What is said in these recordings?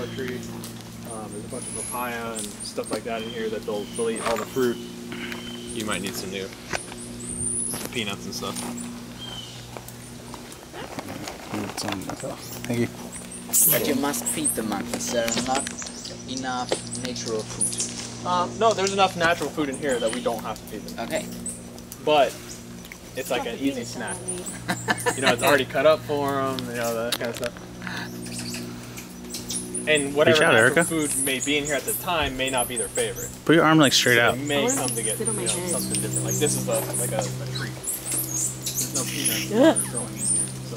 walnut tree. There's a bunch of papaya and stuff like that in here that they'll eat all the fruit. You might need some peanuts and stuff. Thank you. But you must feed the monkeys. There are not enough natural food. No, there's enough natural food in here that we don't have to feed them. Okay. But it's like an easy snack. You know, it's already cut up for them, you know, that kind of stuff. And whatever natural food may be in here at the time may not be their favorite. Put your arm like straight out. They may come to get something different. Like this is like a treat. There's no peanuts growing in here, so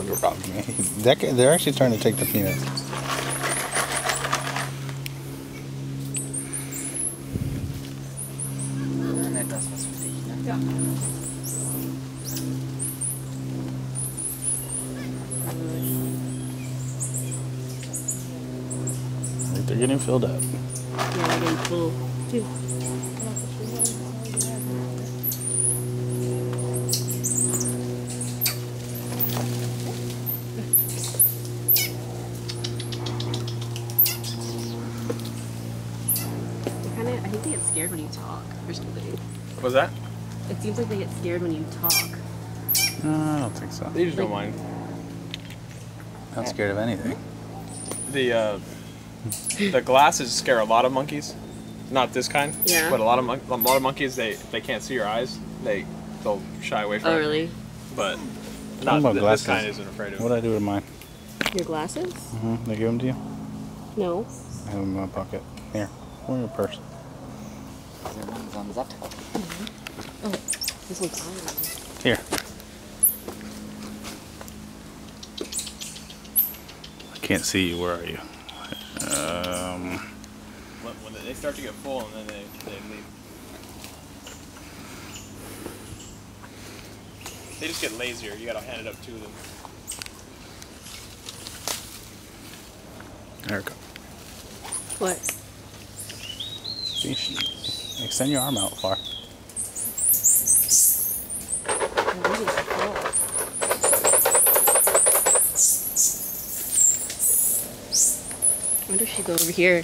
they want peanuts. They're actually trying to take the peanuts. Das was für dich, ne? Ja. They're getting filled up. Yeah, they're getting full too. I think they get scared when you talk or something. What's that? It seems like they get scared when you talk. No, I don't think so. They just don't mind. Not scared of anything. The glasses scare a lot of monkeys. Not this kind. Yeah. But a lot of monkeys, they can't see your eyes. They'll shy away from it. Oh, really? But not this kind isn't afraid of it. What did I do with mine? Your glasses? They give them to you? No. I have them in my pocket. Here. Or in your purse. Oh, this one's iron. Here. I can't see you. Where are you? When they start to get full and then they leave. They just get lazier. You gotta hand it up to them. There we go. What? Extend your arm out far. I wonder if she go over here.